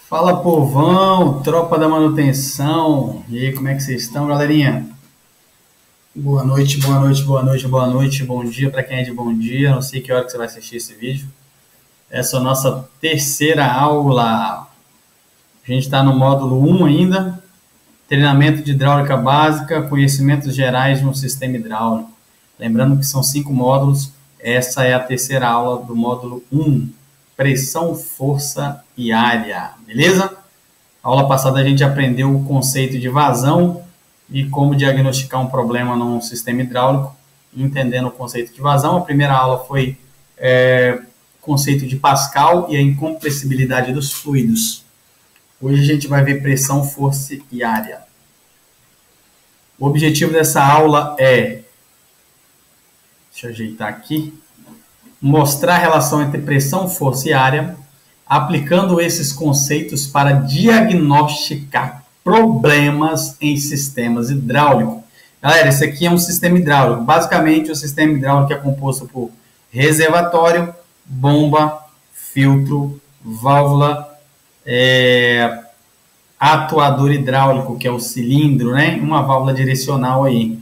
Fala povão, tropa da manutenção. E aí, como é que vocês estão, galerinha? Boa noite, boa noite, boa noite, boa noite, bom dia para quem é de bom dia. Não sei que hora que você vai assistir esse vídeo. Essa é a nossa terceira aula. A gente está no módulo 1 ainda. Treinamento de hidráulica básica, conhecimentos gerais de um sistema hidráulico. Lembrando que são 5 módulos. Essa é a terceira aula do módulo 1. Pressão, força e área, beleza? A aula passada a gente aprendeu o conceito de vazão e como diagnosticar um problema num sistema hidráulico, entendendo o conceito de vazão. A primeira aula foi conceito de Pascal e a incompressibilidade dos fluidos. Hoje a gente vai ver pressão, força e área. O objetivo dessa aula é, deixa eu ajeitar aqui, mostrar a relação entre pressão, força e área, aplicando esses conceitos para diagnosticar problemas em sistemas hidráulicos. Galera, esse aqui é um sistema hidráulico. Basicamente, o sistema hidráulico é composto por reservatório, bomba, filtro, válvula, atuador hidráulico, que é o cilindro, né? Uma válvula direcional aí.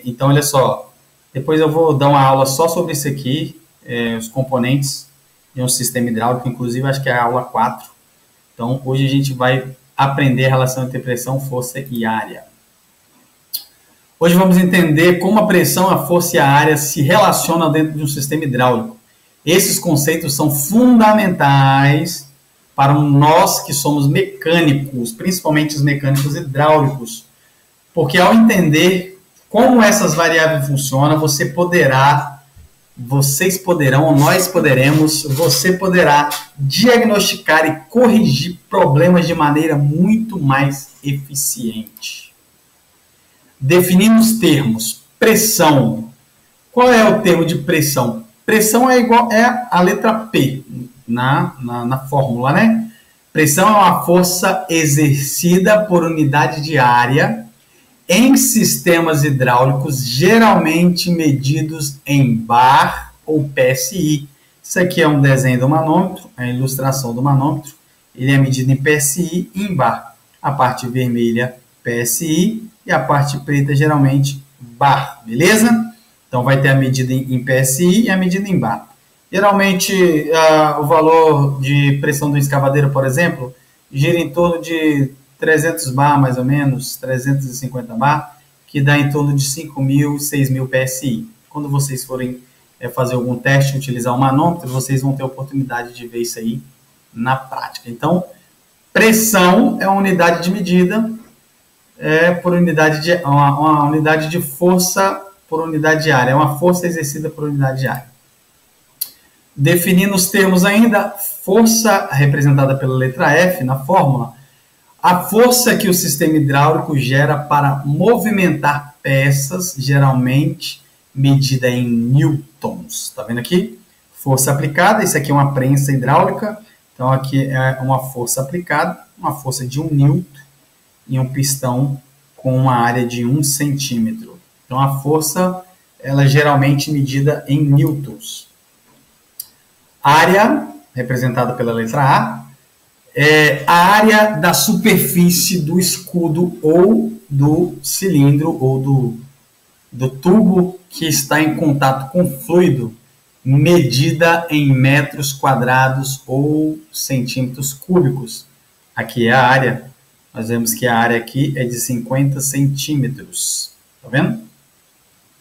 Então, olha só. Depois eu vou dar uma aula só sobre isso aqui, os componentes de um sistema hidráulico, inclusive acho que é a aula 4. Então, hoje a gente vai aprender a relação entre pressão, força e área. Hoje vamos entender como a pressão, a força e a área se relacionam dentro de um sistema hidráulico. Esses conceitos são fundamentais para nós que somos mecânicos, principalmente os mecânicos hidráulicos, porque ao entender como essas variáveis funcionam, vocês poderão, nós poderemos, você poderá diagnosticar e corrigir problemas de maneira muito mais eficiente. Definindo os termos. Pressão. Qual é o termo de pressão? Pressão é a letra P na fórmula, né? Pressão é uma força exercida por unidade de área em sistemas hidráulicos, geralmente medidos em bar ou PSI. Isso aqui é um desenho do manômetro, a ilustração do manômetro. Ele é medido em PSI e em bar. A parte vermelha, PSI, e a parte preta, geralmente, bar, beleza? Então, vai ter a medida em PSI e a medida em bar. Geralmente, o valor de pressão do escavadeiro, por exemplo, gira em torno de 300 bar, mais ou menos, 350 bar, que dá em torno de 5.000, 6.000 PSI. Quando vocês forem fazer algum teste, utilizar um manômetro, vocês vão ter a oportunidade de ver isso aí na prática. Então, pressão é uma unidade de medida, por unidade uma unidade de força por unidade de área, é uma força exercida por unidade de área. Definindo os termos ainda, força representada pela letra F na fórmula, a força que o sistema hidráulico gera para movimentar peças, geralmente medida em newtons. Está vendo aqui? Força aplicada, isso aqui é uma prensa hidráulica, então aqui é uma força aplicada, uma força de 1 newton em um pistão com uma área de 1 centímetro. Então a força ela é geralmente medida em newtons. Área, representada pela letra A, é a área da superfície do escudo ou do cilindro ou do tubo que está em contato com o fluido, medida em metros quadrados ou centímetros cúbicos. Aqui é a área. Nós vemos que a área aqui é de 50 centímetros. Tá vendo?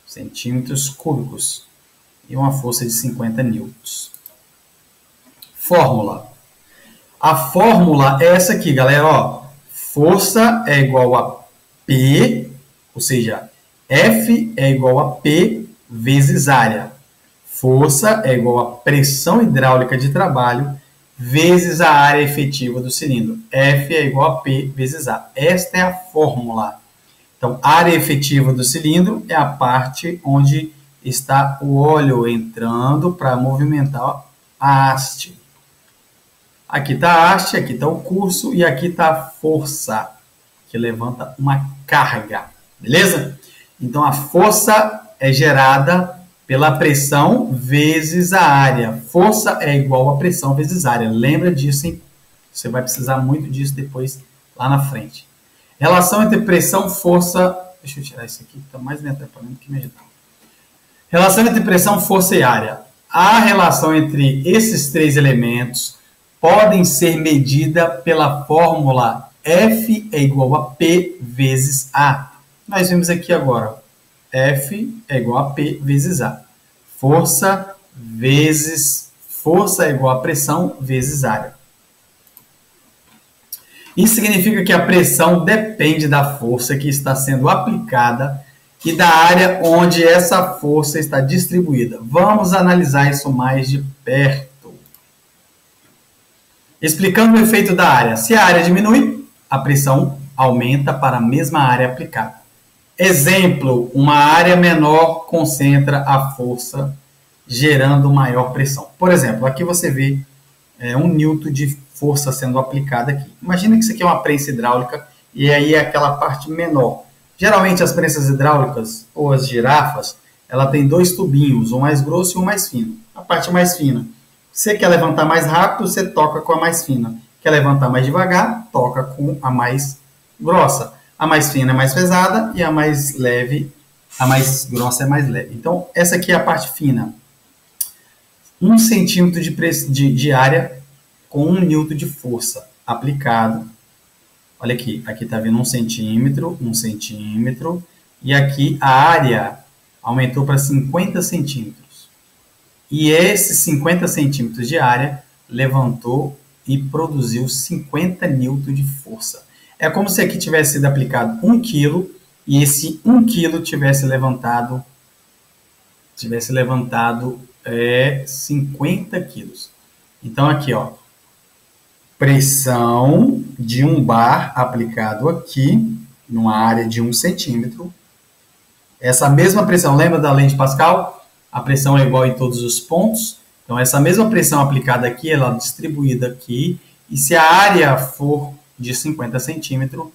Centímetros cúbicos. E uma força de 50 newtons. Fórmula. A fórmula é essa aqui, galera. Ó, força é igual a P, ou seja, F é igual a P vezes área. Força é igual a pressão hidráulica de trabalho vezes a área efetiva do cilindro. F é igual a P vezes A. Esta é a fórmula. Então, a área efetiva do cilindro é a parte onde está o óleo entrando para movimentar a haste. Aqui está a haste, aqui está o curso e aqui está a força, que levanta uma carga, beleza? Então, a força é gerada pela pressão vezes a área. Força é igual a pressão vezes área. Lembra disso, hein? Você vai precisar muito disso depois, lá na frente. Relação entre pressão, força... Deixa eu tirar isso aqui, que está mais me atrapalhando que me ajudando. Relação entre pressão, força e área. A relação entre esses três elementos podem ser medida pela fórmula F é igual a P vezes A. Nós vimos aqui agora, F é igual a P vezes A. Força é igual a pressão vezes área. Isso significa que a pressão depende da força que está sendo aplicada e da área onde essa força está distribuída. Vamos analisar isso mais de perto. Explicando o efeito da área. Se a área diminui, a pressão aumenta para a mesma área aplicada. Exemplo, uma área menor concentra a força, gerando maior pressão. Por exemplo, aqui você vê 1 newton de força sendo aplicada aqui. Imagina que isso aqui é uma prensa hidráulica e aí é aquela parte menor. Geralmente as prensas hidráulicas ou as girafas, ela tem 2 tubinhos, um mais grosso e um mais fino. A parte mais fina, você quer levantar mais rápido, você toca com a mais fina. Quer levantar mais devagar, toca com a mais grossa. A mais fina é mais pesada e a mais leve, a mais grossa é mais leve. Então, essa aqui é a parte fina. 1 centímetro de área com 1 newton de força aplicado. Olha aqui, aqui está vindo 1 centímetro, e aqui a área aumentou para 50 centímetros. E esses 50 centímetros de área levantou e produziu 50 newton de força. É como se aqui tivesse sido aplicado 1 kg e esse 1 kg tivesse levantado 50 quilos. Então aqui, ó, pressão de 1 bar aplicado aqui, numa área de 1 centímetro. Essa mesma pressão, lembra da lei de Pascal? A pressão é igual em todos os pontos. Então, essa mesma pressão aplicada aqui, ela é distribuída aqui. E se a área for de 50 centímetros,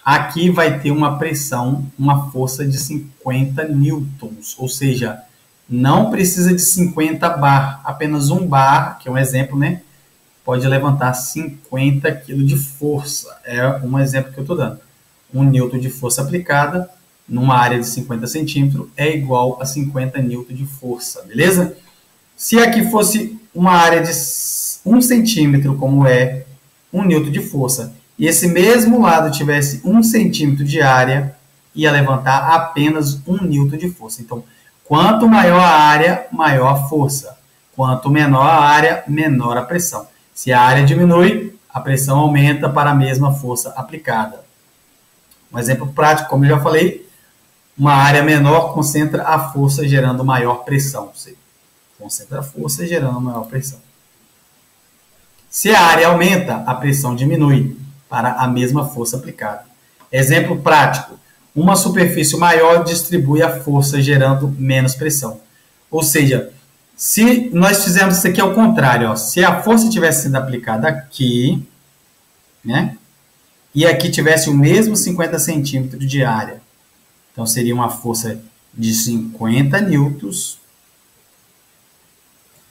aqui vai ter uma pressão, uma força de 50 newtons. Ou seja, não precisa de 50 bar, apenas 1 bar, que é um exemplo, né? Pode levantar 50 kg de força. É um exemplo que eu estou dando. 1 newton de força aplicada numa área de 50 centímetros é igual a 50 newton de força, beleza? Se aqui fosse uma área de 1 centímetro, como é 1 newton de força, e esse mesmo lado tivesse 1 centímetro de área, ia levantar apenas 1 newton de força. Então, quanto maior a área, maior a força. Quanto menor a área, menor a pressão. Se a área diminui, a pressão aumenta para a mesma força aplicada. Um exemplo prático, como eu já falei, uma área menor concentra a força gerando maior pressão. Concentra a força gerando maior pressão. Se a área aumenta, a pressão diminui para a mesma força aplicada. Exemplo prático, uma superfície maior distribui a força gerando menos pressão. Ou seja, se nós fizermos isso aqui ao contrário, ó, se a força tivesse sido aplicada aqui, né, e aqui tivesse o mesmo 50 centímetros de área, então seria uma força de 50 newtons,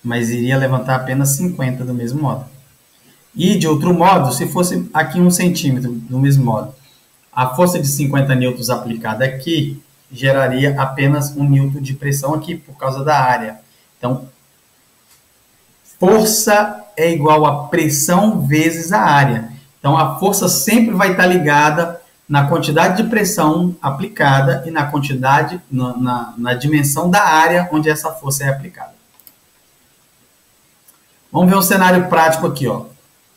mas iria levantar apenas 50 do mesmo modo. E de outro modo, se fosse aqui 1 centímetro do mesmo modo, a força de 50 newtons aplicada aqui geraria apenas 1 newton de pressão aqui por causa da área. Então, força é igual a pressão vezes a área. Então, a força sempre vai estar ligada na quantidade de pressão aplicada e na quantidade, na dimensão da área onde essa força é aplicada. Vamos ver um cenário prático aqui, ó.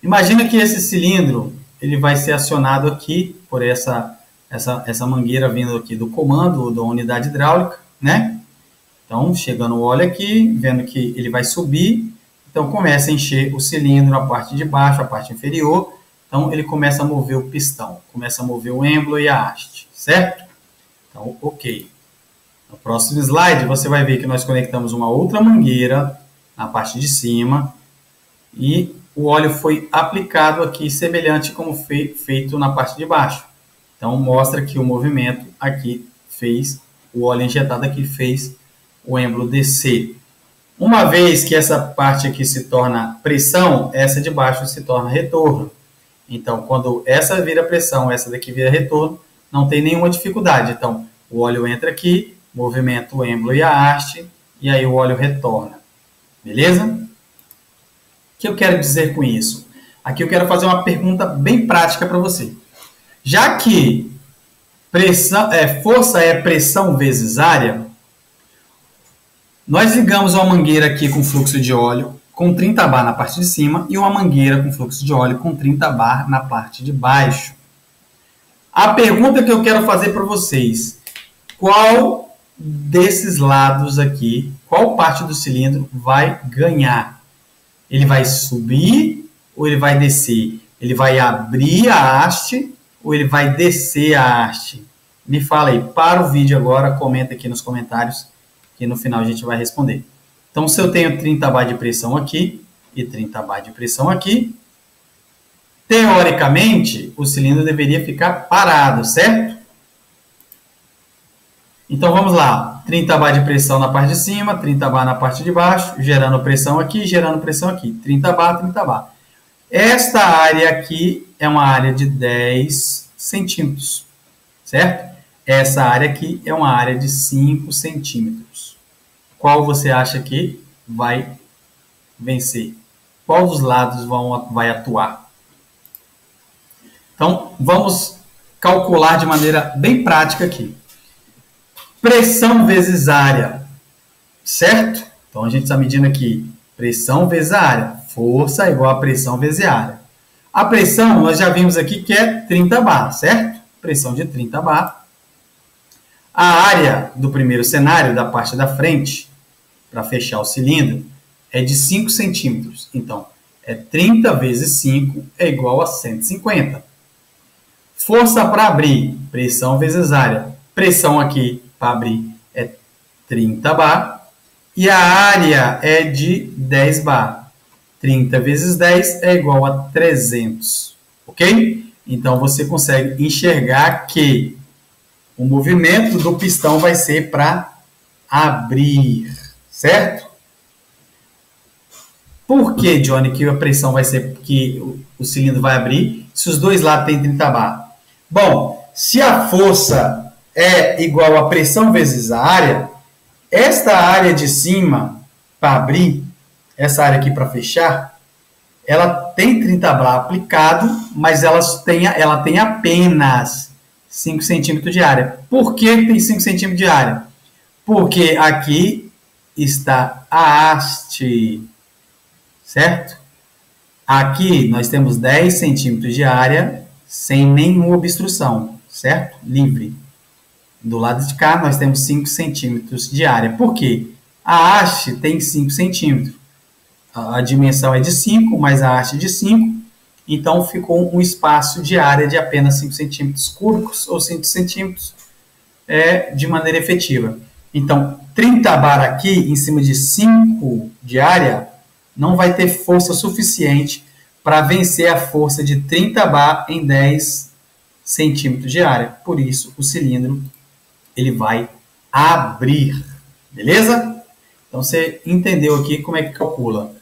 Imagina que esse cilindro ele vai ser acionado aqui por essa mangueira vindo aqui do comando da unidade hidráulica, né? Então, chegando o óleo aqui, vendo que ele vai subir, então começa a encher o cilindro na parte de baixo, a parte inferior. Então, ele começa a mover o pistão, começa a mover o êmbolo e a haste, certo? Então, ok. No próximo slide, você vai ver que nós conectamos uma outra mangueira na parte de cima e o óleo foi aplicado aqui, semelhante como feito na parte de baixo. Então, mostra que o movimento aqui fez, o óleo injetado aqui fez o êmbolo descer. Uma vez que essa parte aqui se torna pressão, essa de baixo se torna retorno. Então, quando essa vira pressão, essa daqui vira retorno, não tem nenhuma dificuldade. Então, o óleo entra aqui, movimenta o êmbolo e a haste, e aí o óleo retorna. Beleza? O que eu quero dizer com isso? Aqui eu quero fazer uma pergunta bem prática para você. Já que força é pressão vezes área, nós ligamos uma mangueira aqui com fluxo de óleo com 30 bar na parte de cima e uma mangueira com fluxo de óleo com 30 bar na parte de baixo. A pergunta que eu quero fazer para vocês, qual desses lados aqui, qual parte do cilindro vai ganhar? Ele vai subir ou ele vai descer? Ele vai abrir a haste ou ele vai descer a haste? Me fala aí, para o vídeo agora, comenta aqui nos comentários, que no final a gente vai responder. Então, se eu tenho 30 bar de pressão aqui e 30 bar de pressão aqui, teoricamente, o cilindro deveria ficar parado, certo? Então, vamos lá. 30 bar de pressão na parte de cima, 30 bar na parte de baixo, gerando pressão aqui, gerando pressão aqui. 30 bar, 30 bar. Esta área aqui é uma área de 10 centímetros, certo? Essa área aqui é uma área de 5 centímetros. Qual você acha que vai vencer? Qual dos lados vai atuar? Então, vamos calcular de maneira bem prática aqui. Pressão vezes área, certo? Então, a gente está medindo aqui pressão vezes a área. Força é igual a pressão vezes a área. A pressão, nós já vimos aqui que é 30 bar, certo? Pressão de 30 bar. A área do primeiro cenário, da parte da frente, para fechar o cilindro, é de 5 centímetros. Então, 30 vezes 5 é igual a 150. Força para abrir, pressão vezes área. Pressão aqui para abrir é 30 bar. E a área é de 10 bar. 30 vezes 10 é igual a 300. Ok? Então, você consegue enxergar que o movimento do pistão vai ser para abrir, certo? Por que, Johnny, que a pressão vai ser que o cilindro vai abrir se os dois lados têm 30 bar? Bom, se a força é igual a pressão vezes a área, esta área de cima para abrir, essa área aqui para fechar, ela tem 30 bar aplicado, mas ela tem apenas 5 centímetros de área. Por que tem 5 centímetros de área? Porque aqui está a haste, certo? Aqui nós temos 10 centímetros de área sem nenhuma obstrução, certo? Livre. Do lado de cá nós temos 5 centímetros de área. Por quê? A haste tem 5 centímetros. A dimensão é de 5, mais a haste de 5. Então, ficou um espaço de área de apenas 5 centímetros cúbicos ou 5 centímetros de maneira efetiva. Então, 30 bar aqui, em cima de 5 de área, não vai ter força suficiente para vencer a força de 30 bar em 10 centímetros de área. Por isso, o cilindro ele vai abrir. Beleza? Então, você entendeu aqui como é que calcula.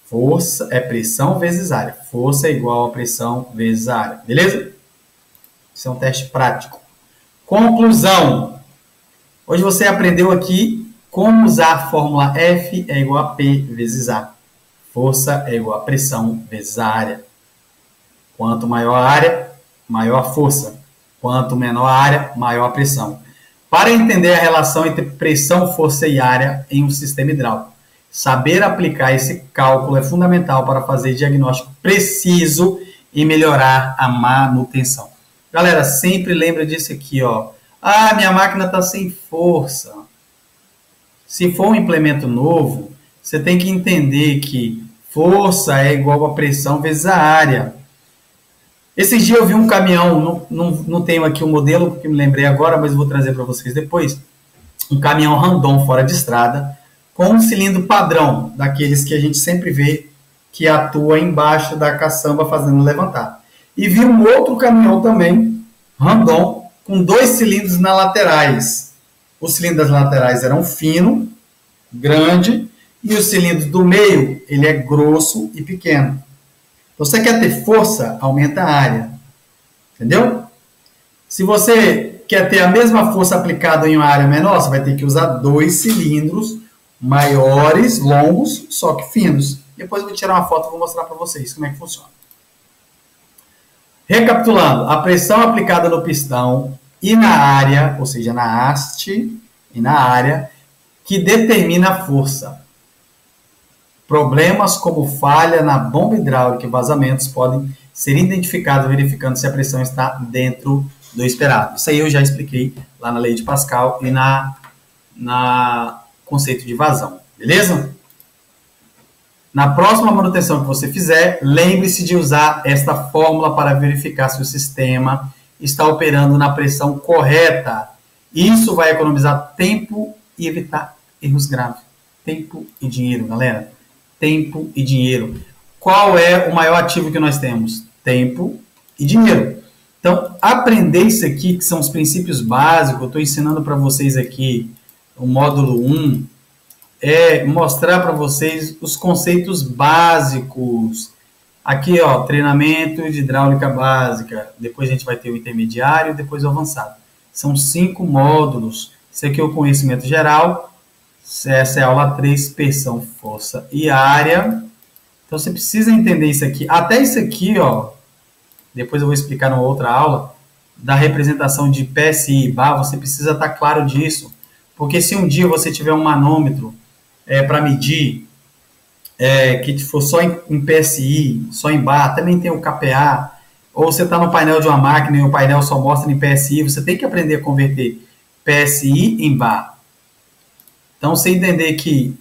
Força é pressão vezes área. Força é igual a pressão vezes a área. Beleza? Isso é um teste prático. Conclusão. Hoje você aprendeu aqui como usar a fórmula F é igual a P vezes A. Força é igual a pressão vezes a área. Quanto maior a área, maior a força. Quanto menor a área, maior a pressão. Para entender a relação entre pressão, força e área em um sistema hidráulico, saber aplicar esse cálculo é fundamental para fazer diagnóstico preciso e melhorar a manutenção. Galera, sempre lembra disso aqui, ó. Ah, minha máquina está sem força. Se for um implemento novo, você tem que entender que força é igual a pressão vezes a área. Esses dias eu vi um caminhão, não tenho aqui o modelo, porque me lembrei agora, mas vou trazer para vocês depois. Um caminhão random fora de estrada, com um cilindro padrão, daqueles que a gente sempre vê que atua embaixo da caçamba fazendo levantar. E vi um outro caminhão também, random, com 2 cilindros nas laterais. Os cilindros laterais eram fino, grande, e o cilindro do meio, ele é grosso e pequeno. Você quer ter força, aumenta a área. Entendeu? Se você quer ter a mesma força aplicada em uma área menor, você vai ter que usar 2 cilindros maiores, longos, só que finos. Depois eu vou tirar uma foto e vou mostrar para vocês como é que funciona. Recapitulando, a pressão aplicada no pistão e na área, ou seja, na haste e na área, que determina a força. Problemas como falha na bomba hidráulica e vazamentos podem ser identificados verificando se a pressão está dentro do esperado. Isso aí eu já expliquei lá na lei de Pascal e na conceito de vazão, beleza? Na próxima manutenção que você fizer, lembre-se de usar esta fórmula para verificar se o sistema está operando na pressão correta. Isso vai economizar tempo e evitar erros graves. Tempo e dinheiro, galera. Tempo e dinheiro. Qual é o maior ativo que nós temos? Tempo e dinheiro. Então, aprender isso aqui, que são os princípios básicos, eu estou ensinando para vocês aqui o módulo 1, é mostrar para vocês os conceitos básicos. Aqui, ó, treinamento de hidráulica básica. Depois a gente vai ter o intermediário e depois o avançado. São 5 módulos. Esse aqui é o conhecimento geral. Essa é a aula 3, pressão, força e área. Então, você precisa entender isso aqui. Até isso aqui, ó, depois eu vou explicar numa outra aula, da representação de PSI e bar, você precisa estar claro disso. Porque se um dia você tiver um manômetro para medir, que for só em PSI, só em bar, também tem o KPA, ou você está no painel de uma máquina e o painel só mostra em PSI, você tem que aprender a converter PSI em bar. Então, você entender que,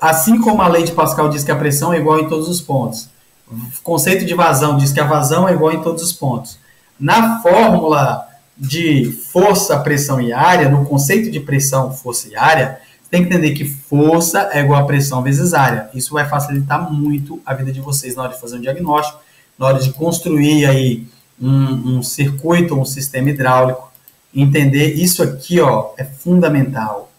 assim como a lei de Pascal diz que a pressão é igual em todos os pontos, o conceito de vazão diz que a vazão é igual em todos os pontos. Na fórmula de força, pressão e área, no conceito de pressão, força e área, você tem que entender que força é igual a pressão vezes área. Isso vai facilitar muito a vida de vocês na hora de fazer um diagnóstico, na hora de construir aí um circuito, um sistema hidráulico. Entender isso aqui, ó, é fundamental.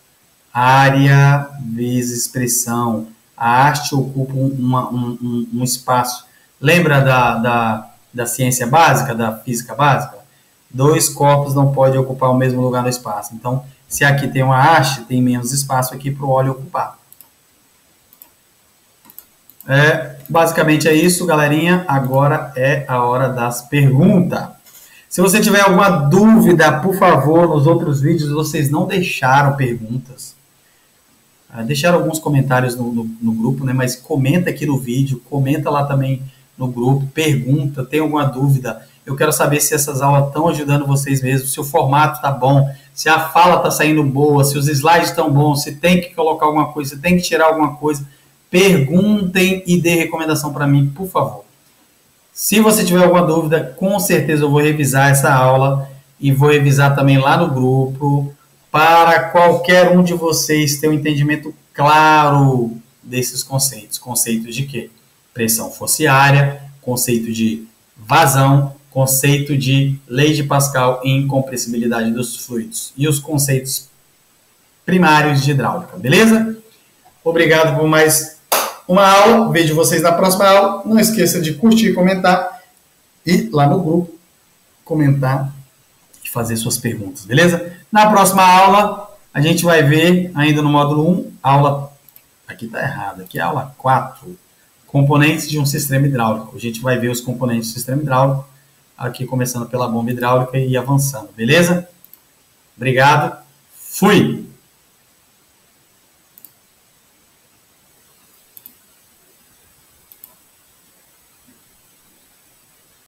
Área vezes pressão. A haste ocupa um espaço. Lembra da ciência básica, da física básica? 2 corpos não podem ocupar o mesmo lugar no espaço. Então, se aqui tem uma haste, tem menos espaço aqui para o óleo ocupar. Basicamente é isso, galerinha. Agora é a hora das perguntas. Se você tiver alguma dúvida, por favor, nos outros vídeos vocês não deixaram perguntas. Deixaram alguns comentários no grupo, né? Mas comenta aqui no vídeo, comenta lá também no grupo, pergunta, tem alguma dúvida. Eu quero saber se essas aulas estão ajudando vocês mesmo, se o formato está bom, se a fala está saindo boa, se os slides estão bons, se tem que colocar alguma coisa, se tem que tirar alguma coisa. Perguntem e dê recomendação para mim, por favor. Se você tiver alguma dúvida, com certeza eu vou revisar essa aula e vou revisar também lá no grupo, para qualquer um de vocês ter um entendimento claro desses conceitos. Conceitos de quê? Pressão, força e área, conceito de vazão, conceito de lei de Pascal e incompressibilidade dos fluidos. E os conceitos primários de hidráulica, beleza? Obrigado por mais uma aula. Vejo vocês na próxima aula. Não esqueça de curtir, comentar e lá no grupo comentar e fazer suas perguntas, beleza? Na próxima aula, a gente vai ver, ainda no módulo 1, aula, aqui está errado, aqui é aula 4, componentes de um sistema hidráulico. A gente vai ver os componentes do sistema hidráulico, aqui começando pela bomba hidráulica e avançando, beleza? Obrigado, fui!